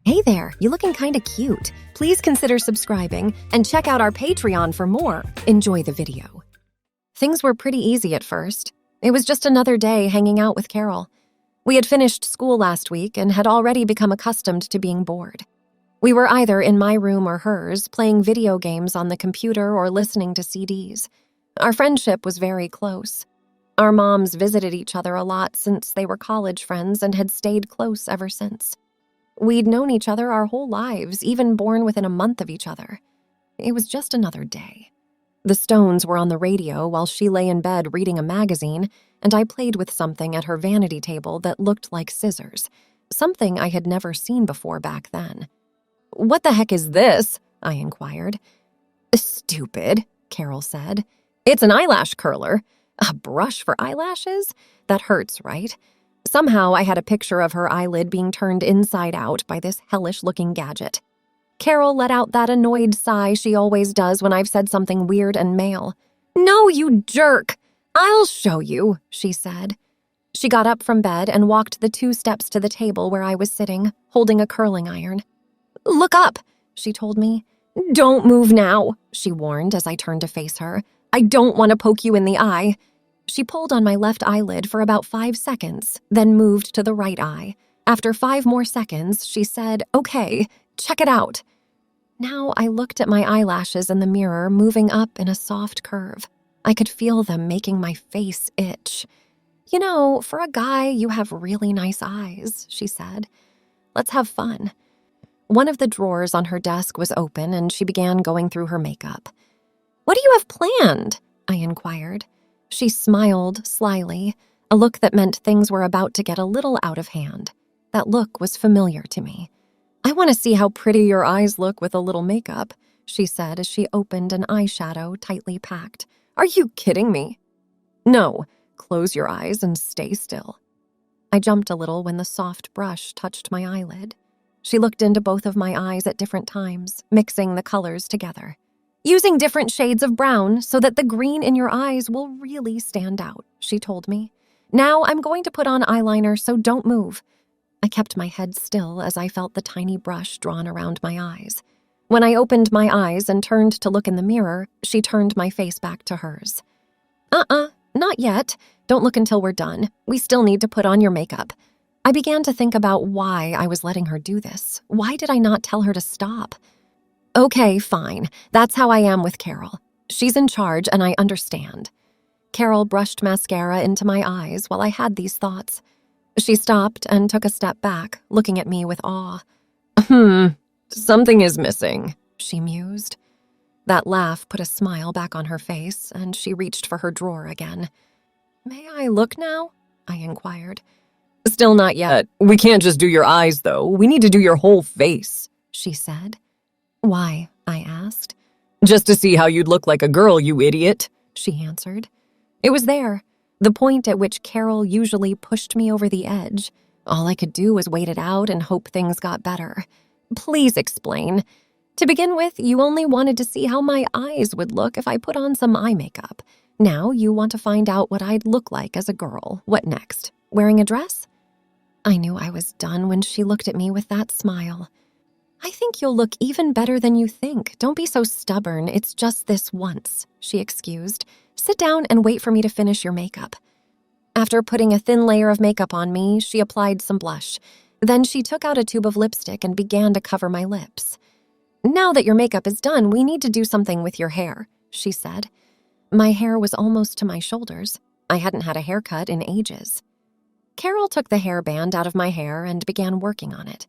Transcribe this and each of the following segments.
Hey there, you looking kinda cute. Please consider subscribing and check out our Patreon for more. Enjoy the video. Things were pretty easy at first. It was just another day hanging out with Carol. We had finished school last week and had already become accustomed to being bored. We were either in my room or hers, playing video games on the computer or listening to CDs. Our friendship was very close. Our moms visited each other a lot since they were college friends and had stayed close ever since. We'd known each other our whole lives, even born within a month of each other. It was just another day. The Stones were on the radio while she lay in bed reading a magazine, and I played with something at her vanity table that looked like scissors, something I had never seen before back then. "What the heck is this?" I inquired. "Stupid," Carol said. "It's an eyelash curler. A brush for eyelashes? That hurts, right?" Somehow I had a picture of her eyelid being turned inside out by this hellish-looking gadget. Carol let out that annoyed sigh she always does when I've said something weird and male. "No, you jerk! I'll show you," she said. She got up from bed and walked the 2 steps to the table where I was sitting, holding a curling iron. "Look up," she told me. "Don't move now," she warned as I turned to face her. "I don't want to poke you in the eye." She pulled on my left eyelid for about 5 seconds, then moved to the right eye. After 5 more seconds, she said, "Okay, check it out." Now I looked at my eyelashes in the mirror, moving up in a soft curve. I could feel them making my face itch. "You know, for a guy, you have really nice eyes," she said. "Let's have fun." One of the drawers on her desk was open, and she began going through her makeup. "What do you have planned?" I inquired. She smiled slyly, a look that meant things were about to get a little out of hand. That look was familiar to me. "I want to see how pretty your eyes look with a little makeup," she said as she opened an eyeshadow tightly packed. "Are you kidding me?" "No, close your eyes and stay still." I jumped a little when the soft brush touched my eyelid. She looked into both of my eyes at different times, mixing the colors together. "Using different shades of brown so that the green in your eyes will really stand out," she told me. "Now I'm going to put on eyeliner, so don't move." I kept my head still as I felt the tiny brush drawn around my eyes. When I opened my eyes and turned to look in the mirror, she turned my face back to hers. Not yet. Don't look until we're done. We still need to put on your makeup." I began to think about why I was letting her do this. Why did I not tell her to stop? "Okay, fine. That's how I am with Carol. She's in charge, and I understand." Carol brushed mascara into my eyes while I had these thoughts. She stopped and took a step back, looking at me with awe. Something is missing," she mused. That laugh put a smile back on her face, and she reached for her drawer again. "May I look now?" I inquired. "Still not yet. We can't just do your eyes, though. We need to do your whole face," she said. "Why?" I asked. "Just to see how you'd look like a girl, you idiot," she answered. It was there, the point at which Carol usually pushed me over the edge. All I could do was wait it out and hope things got better. "Please explain. To begin with, you only wanted to see how my eyes would look if I put on some eye makeup. Now you want to find out what I'd look like as a girl. What next? Wearing a dress?" I knew I was done when she looked at me with that smile. "I think you'll look even better than you think. Don't be so stubborn. It's just this once," she excused. "Sit down and wait for me to finish your makeup." After putting a thin layer of makeup on me, she applied some blush. Then she took out a tube of lipstick and began to cover my lips. "Now that your makeup is done, we need to do something with your hair," she said. My hair was almost to my shoulders. I hadn't had a haircut in ages. Carol took the hairband out of my hair and began working on it.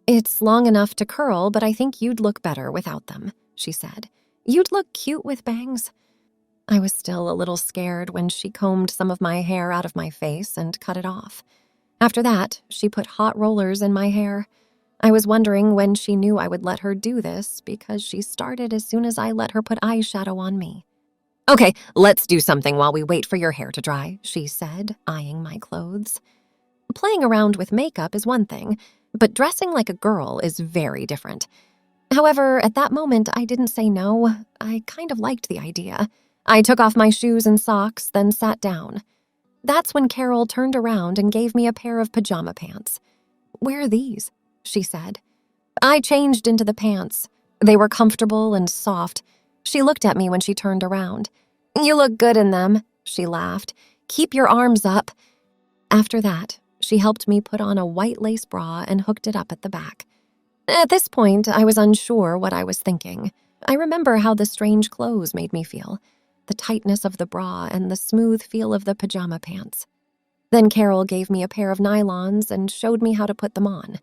"It's long enough to curl, but I think you'd look better without them," she said. "You'd look cute with bangs." I was still a little scared when she combed some of my hair out of my face and cut it off. After that, she put hot rollers in my hair. I was wondering when she knew I would let her do this because she started as soon as I let her put eyeshadow on me. "Okay, let's do something while we wait for your hair to dry," she said, eyeing my clothes. Playing around with makeup is one thing, but dressing like a girl is very different. However, at that moment, I didn't say no. I kind of liked the idea. I took off my shoes and socks, then sat down. That's when Carol turned around and gave me a pair of pajama pants. "Wear these," she said. I changed into the pants. They were comfortable and soft. She looked at me when she turned around. "You look good in them," she laughed. "Keep your arms up." After that, she helped me put on a white lace bra and hooked it up at the back. At this point, I was unsure what I was thinking. I remember how the strange clothes made me feel, the tightness of the bra and the smooth feel of the pajama pants. Then Carol gave me a pair of nylons and showed me how to put them on.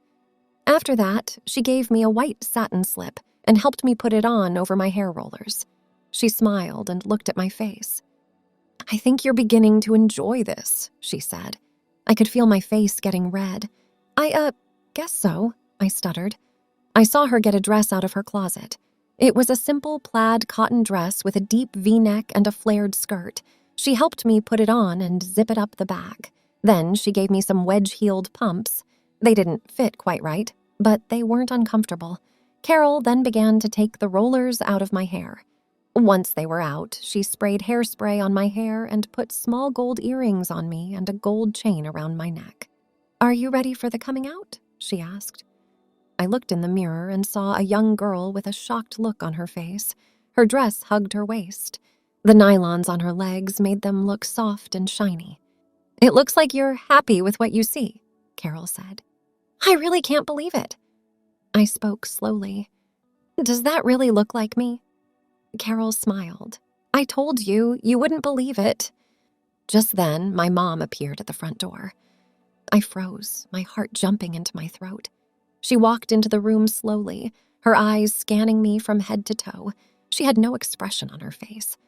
After that, she gave me a white satin slip and helped me put it on over my hair rollers. She smiled and looked at my face. "I think you're beginning to enjoy this," she said. I could feel my face getting red. "I guess so," I stuttered. I saw her get a dress out of her closet. It was a simple plaid cotton dress with a deep V-neck and a flared skirt. She helped me put it on and zip it up the back. Then she gave me some wedge-heeled pumps. They didn't fit quite right, but they weren't uncomfortable. Carol then began to take the rollers out of my hair. Once they were out, she sprayed hairspray on my hair and put small gold earrings on me and a gold chain around my neck. "Are you ready for the coming out?" she asked. I looked in the mirror and saw a young girl with a shocked look on her face. Her dress hugged her waist. The nylons on her legs made them look soft and shiny. "It looks like you're happy with what you see," Carol said. "I really can't believe it." I spoke slowly. "Does that really look like me?" Carol smiled. "I told you, you wouldn't believe it." Just then, my mom appeared at the front door. I froze, my heart jumping into my throat. She walked into the room slowly, her eyes scanning me from head to toe. She had no expression on her face.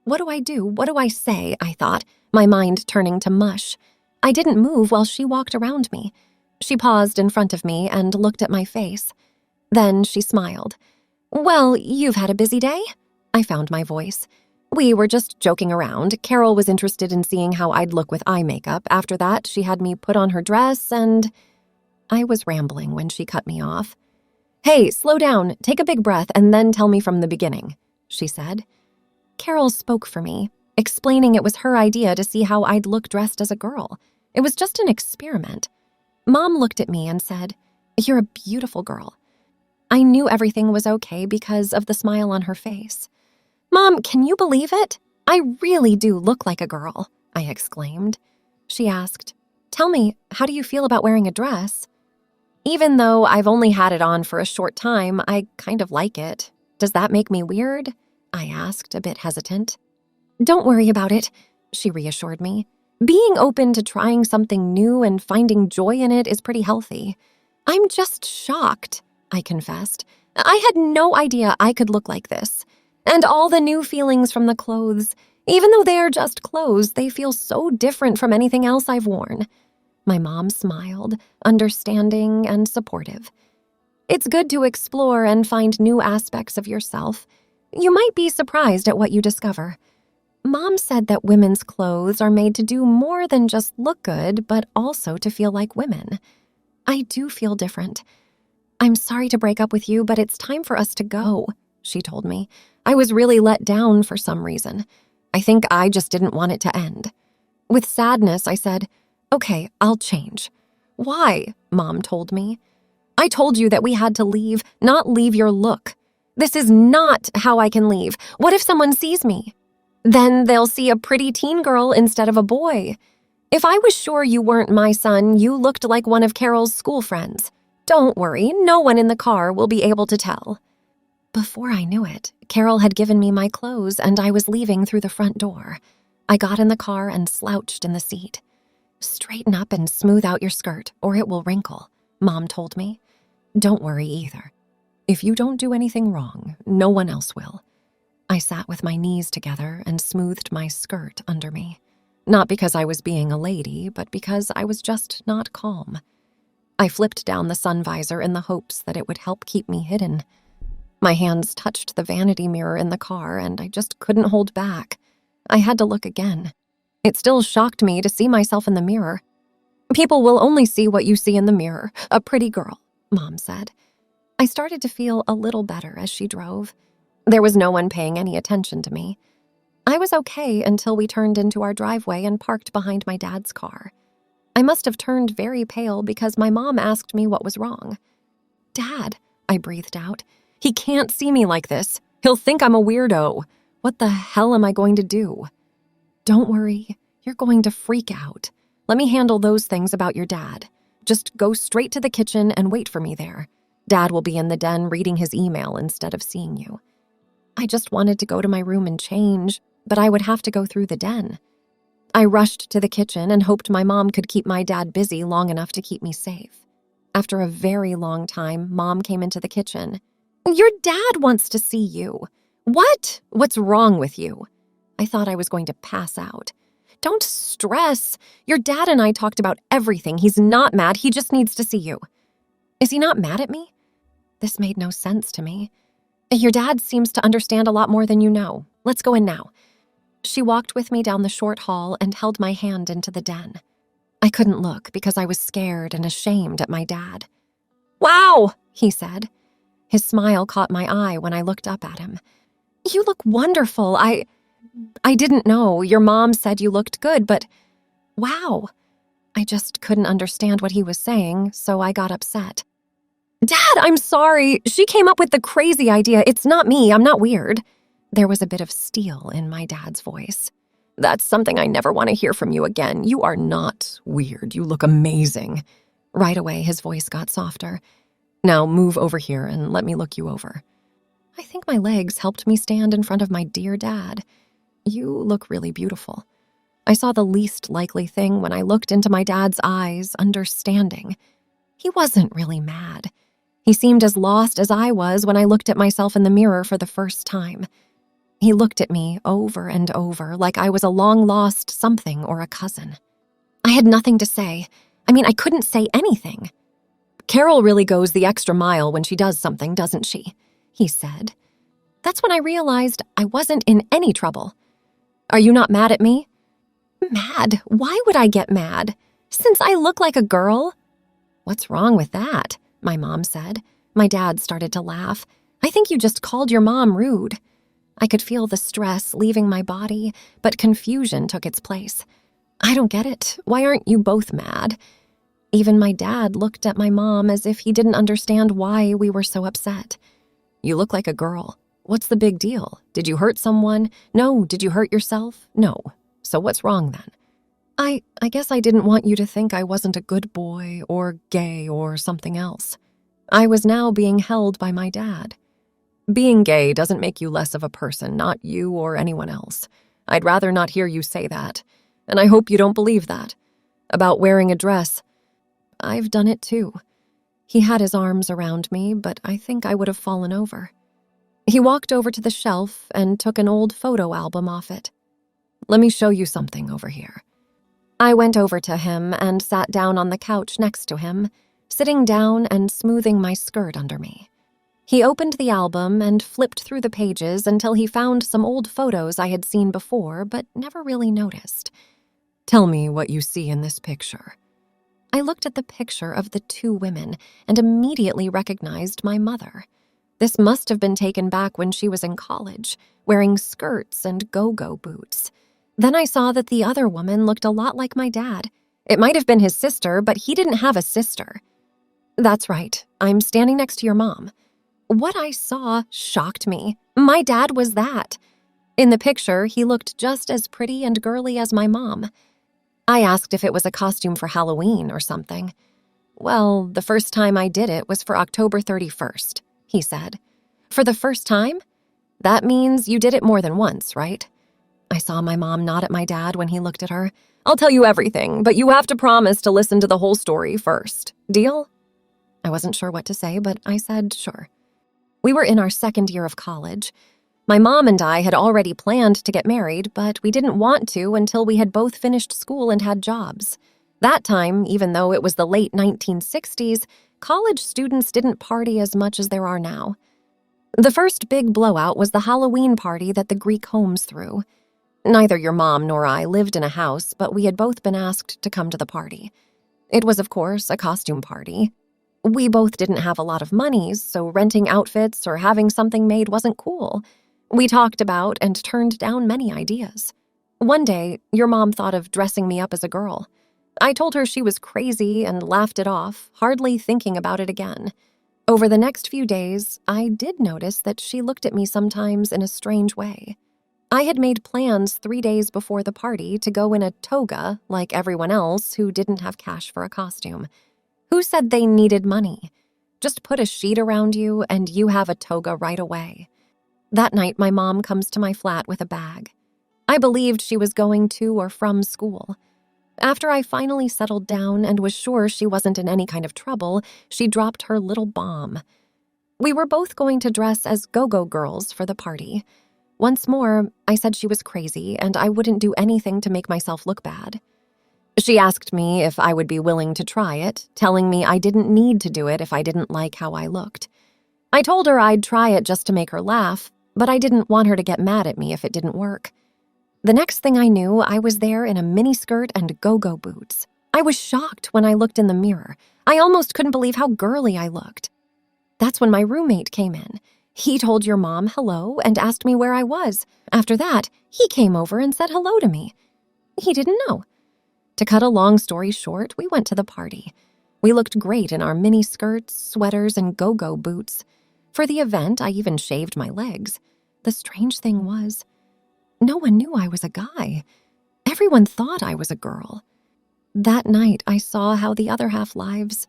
What do I do? What do I say? I thought, my mind turning to mush. I didn't move while she walked around me. She paused in front of me and looked at my face. Then she smiled. "Well, you've had a busy day?" I found my voice. "We were just joking around. Carol was interested in seeing how I'd look with eye makeup. After that, she had me put on her dress and—" I was rambling when she cut me off. "Hey, slow down, take a big breath, and then tell me from the beginning," she said. Carol spoke for me, explaining it was her idea to see how I'd look dressed as a girl. It was just an experiment. Mom looked at me and said, "You're a beautiful girl." I knew everything was okay because of the smile on her face. "Mom, can you believe it? I really do look like a girl," I exclaimed. She asked, "Tell me, how do you feel about wearing a dress?" "Even though I've only had it on for a short time, I kind of like it. Does that make me weird?" I asked, a bit hesitant. "Don't worry about it," she reassured me. "Being open to trying something new and finding joy in it is pretty healthy." "I'm just shocked," I confessed. "I had no idea I could look like this. And all the new feelings from the clothes. Even though they are just clothes, they feel so different from anything else I've worn." My mom smiled, understanding and supportive. "It's good to explore and find new aspects of yourself. You might be surprised at what you discover." Mom said that women's clothes are made to do more than just look good, but also to feel like women. I do feel different. "I'm sorry to break up with you, but it's time for us to go," she told me. I was really let down for some reason. I think I just didn't want it to end. With sadness, I said, "Okay, I'll change." "Why?" Mom told me. "I told you that we had to leave, not leave your look. This is not how I can leave. What if someone sees me? Then they'll see a pretty teen girl instead of a boy. If I was sure you weren't my son, you looked like one of Carol's school friends. Don't worry, no one in the car will be able to tell." Before I knew it, Carol had given me my clothes and I was leaving through the front door. I got in the car and slouched in the seat. "Straighten up and smooth out your skirt, or it will wrinkle," Mom told me. "Don't worry either. If you don't do anything wrong, no one else will." I sat with my knees together and smoothed my skirt under me. Not because I was being a lady, but because I was just not calm. I flipped down the sun visor in the hopes that it would help keep me hidden. My hands touched the vanity mirror in the car, and I just couldn't hold back. I had to look again. It still shocked me to see myself in the mirror. "People will only see what you see in the mirror, a pretty girl," Mom said. I started to feel a little better as she drove. There was no one paying any attention to me. I was okay until we turned into our driveway and parked behind my dad's car. I must have turned very pale because my mom asked me what was wrong. Dad, I breathed out. He can't see me like this. He'll think I'm a weirdo. What the hell am I going to do? Don't worry, you're going to freak out. Let me handle those things about your dad. Just go straight to the kitchen and wait for me there. Dad will be in the den reading his email instead of seeing you. I just wanted to go to my room and change, but I would have to go through the den. I rushed to the kitchen and hoped my mom could keep my dad busy long enough to keep me safe. After a very long time, Mom came into the kitchen. Your dad wants to see you. What? What's wrong with you? I thought I was going to pass out. Don't stress. Your dad and I talked about everything. He's not mad. He just needs to see you. Is he not mad at me? This made no sense to me. Your dad seems to understand a lot more than you know. Let's go in now. She walked with me down the short hall and held my hand into the den. I couldn't look because I was scared and ashamed at my dad. Wow, he said. His smile caught my eye when I looked up at him. You look wonderful. I didn't know. Your mom said you looked good, but wow. I just couldn't understand what he was saying, so I got upset. Dad, I'm sorry. She came up with the crazy idea. It's not me. I'm not weird. There was a bit of steel in my dad's voice. That's something I never want to hear from you again. You are not weird. You look amazing. Right away, his voice got softer. Now move over here and let me look you over. I think my legs helped me stand in front of my dear dad. You look really beautiful. I saw the least likely thing when I looked into my dad's eyes, understanding. He wasn't really mad. He seemed as lost as I was when I looked at myself in the mirror for the first time. He looked at me over and over like I was a long-lost something or a cousin. I had nothing to say. I couldn't say anything. Carol really goes the extra mile when she does something, doesn't she? He said. That's when I realized I wasn't in any trouble. Are you not mad at me? Mad? Why would I get mad? Since I look like a girl? What's wrong with that? My mom said. My dad started to laugh. I think you just called your mom rude. I could feel the stress leaving my body, but confusion took its place. I don't get it. Why aren't you both mad? Even my dad looked at my mom as if he didn't understand why we were so upset. You look like a girl. What's the big deal? Did you hurt someone? No. Did you hurt yourself? No. So what's wrong then? I guess I didn't want you to think I wasn't a good boy or gay or something else. I was now being held by my dad. Being gay doesn't make you less of a person, not you or anyone else. I'd rather not hear you say that, and I hope you don't believe that. About wearing a dress, I've done it too. He had his arms around me, but I think I would have fallen over. He walked over to the shelf and took an old photo album off it. Let me show you something over here. I went over to him and sat down on the couch next to him, sitting down and smoothing my skirt under me. He opened the album and flipped through the pages until he found some old photos I had seen before but never really noticed. Tell me what you see in this picture. I looked at the picture of the two women and immediately recognized my mother. This must have been taken back when she was in college, wearing skirts and go-go boots. Then I saw that the other woman looked a lot like my dad. It might have been his sister, but he didn't have a sister. That's right. I'm standing next to your mom. What I saw shocked me. My dad was that. In the picture, he looked just as pretty and girly as my mom. I asked if it was a costume for Halloween or something. Well, the first time I did it was for October 31st, he said. For the first time? That means you did it more than once, right? I saw my mom nod at my dad when he looked at her. I'll tell you everything, but you have to promise to listen to the whole story first. Deal? I wasn't sure what to say, but I said sure. We were in our second year of college. My mom and I had already planned to get married, but we didn't want to until we had both finished school and had jobs. That time, even though it was the late 1960s, college students didn't party as much as there are now. The first big blowout was the Halloween party that the Greek homes threw. Neither your mom nor I lived in a house, but we had both been asked to come to the party. It was, of course, a costume party. We both didn't have a lot of money, so renting outfits or having something made wasn't cool. We talked about and turned down many ideas. One day, your mom thought of dressing me up as a girl. I told her she was crazy and laughed it off, hardly thinking about it again. Over the next few days, I did notice that she looked at me sometimes in a strange way. I had made plans 3 days before the party to go in a toga like everyone else who didn't have cash for a costume. Who said they needed money? Just put a sheet around you and you have a toga right away. That night, my mom comes to my flat with a bag. I believed she was going to or from school. After I finally settled down and was sure she wasn't in any kind of trouble, she dropped her little bomb. We were both going to dress as go-go girls for the party. Once more, I said she was crazy and I wouldn't do anything to make myself look bad. She asked me if I would be willing to try it, telling me I didn't need to do it if I didn't like how I looked. I told her I'd try it just to make her laugh, but I didn't want her to get mad at me if it didn't work. The next thing I knew, I was there in a miniskirt and go-go boots. I was shocked when I looked in the mirror. I almost couldn't believe how girly I looked. That's when my roommate came in. He told your mom hello and asked me where I was. After that, he came over and said hello to me. He didn't know. To cut a long story short, we went to the party. We looked great in our miniskirts, sweaters, and go-go boots. For the event, I even shaved my legs. The strange thing was, no one knew I was a guy. Everyone thought I was a girl. That night, I saw how the other half lives.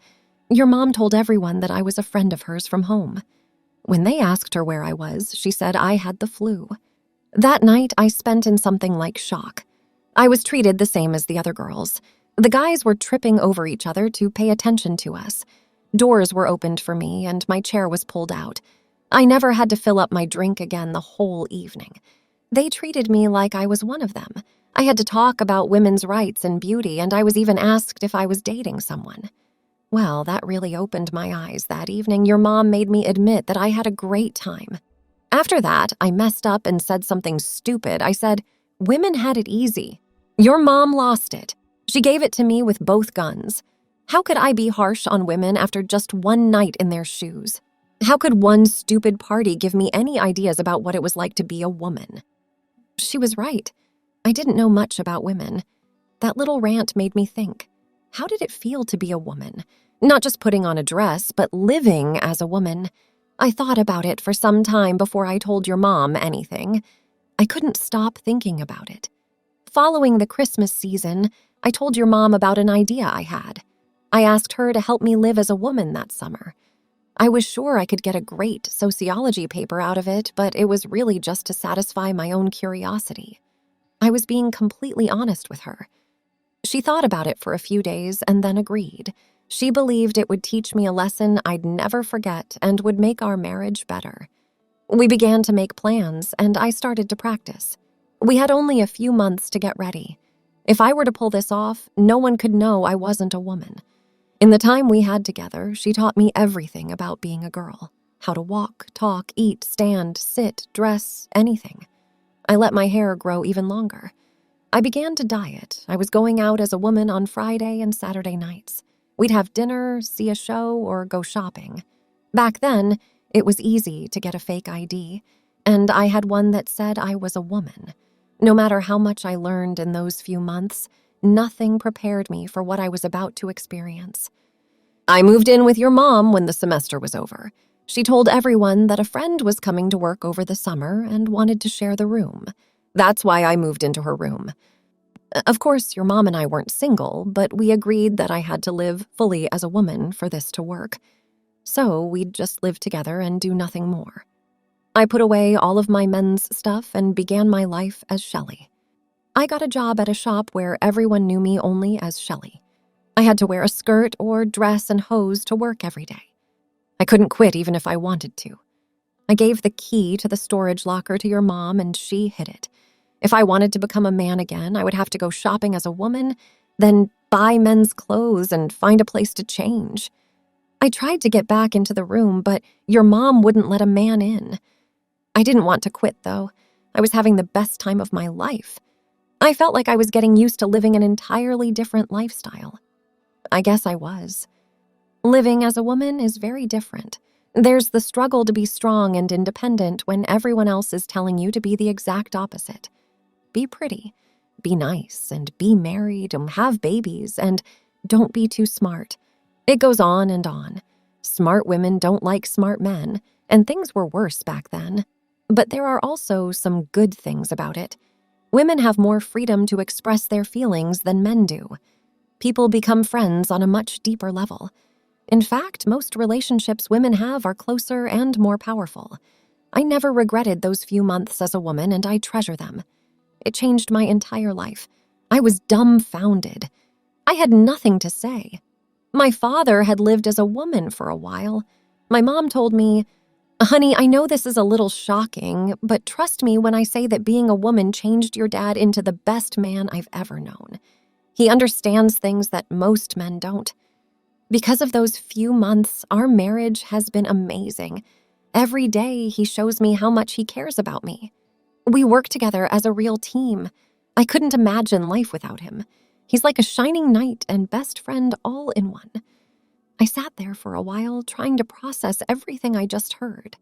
Your mom told everyone that I was a friend of hers from home. When they asked her where I was, she said I had the flu. That night, I spent in something like shock. I was treated the same as the other girls. The guys were tripping over each other to pay attention to us. Doors were opened for me, and my chair was pulled out. I never had to fill up my drink again the whole evening. They treated me like I was one of them. I had to talk about women's rights and beauty, and I was even asked if I was dating someone. Well, that really opened my eyes that evening. Your mom made me admit that I had a great time. After that, I messed up and said something stupid. I said, women had it easy. Your mom lost it. She gave it to me with both guns. How could I be harsh on women after just one night in their shoes? How could one stupid party give me any ideas about what it was like to be a woman? She was right. I didn't know much about women. That little rant made me think, how did it feel to be a woman? Not just putting on a dress, but living as a woman. I thought about it for some time before I told your mom anything. I couldn't stop thinking about it. Following the Christmas season, I told your mom about an idea I had. I asked her to help me live as a woman that summer. I was sure I could get a great sociology paper out of it, but it was really just to satisfy my own curiosity. I was being completely honest with her. She thought about it for a few days and then agreed. She believed it would teach me a lesson I'd never forget and would make our marriage better. We began to make plans, and I started to practice. We had only a few months to get ready. If I were to pull this off, no one could know I wasn't a woman. In the time we had together, she taught me everything about being a girl. How to walk, talk, eat, stand, sit, dress, anything. I let my hair grow even longer. I began to diet. I was going out as a woman on Friday and Saturday nights. We'd have dinner, see a show, or go shopping. Back then, it was easy to get a fake ID, and I had one that said I was a woman. No matter how much I learned in those few months, nothing prepared me for what I was about to experience. I moved in with your mom when the semester was over. She told everyone that a friend was coming to work over the summer and wanted to share the room. That's why I moved into her room. Of course, your mom and I weren't single, but we agreed that I had to live fully as a woman for this to work. So we'd just live together and do nothing more. I put away all of my men's stuff and began my life as Shelley. I got a job at a shop where everyone knew me only as Shelley. I had to wear a skirt or dress and hose to work every day. I couldn't quit even if I wanted to. I gave the key to the storage locker to your mom and she hid it. If I wanted to become a man again, I would have to go shopping as a woman, then buy men's clothes and find a place to change. I tried to get back into the room, but your mom wouldn't let a man in. I didn't want to quit, though. I was having the best time of my life. I felt like I was getting used to living an entirely different lifestyle. I guess I was. Living as a woman is very different. There's the struggle to be strong and independent when everyone else is telling you to be the exact opposite. Be pretty, be nice, and be married, and have babies, and don't be too smart. It goes on and on. Smart women don't like smart men, and things were worse back then. But there are also some good things about it. Women have more freedom to express their feelings than men do. People become friends on a much deeper level. In fact, most relationships women have are closer and more powerful. I never regretted those few months as a woman, and I treasure them. It changed my entire life. I was dumbfounded. I had nothing to say. My father had lived as a woman for a while. My mom told me, "Honey, I know this is a little shocking, but trust me when I say that being a woman changed your dad into the best man I've ever known. He understands things that most men don't." Because of those few months, our marriage has been amazing. Every day, he shows me how much he cares about me. We work together as a real team. I couldn't imagine life without him. He's like a shining knight and best friend all in one. I sat there for a while trying to process everything I just heard.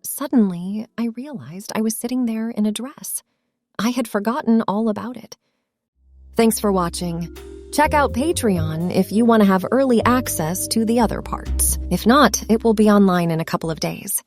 Suddenly, I realized I was sitting there in a dress. I had forgotten all about it. Thanks for watching. Check out Patreon if you want to have early access to the other parts. If not, it will be online in a couple of days.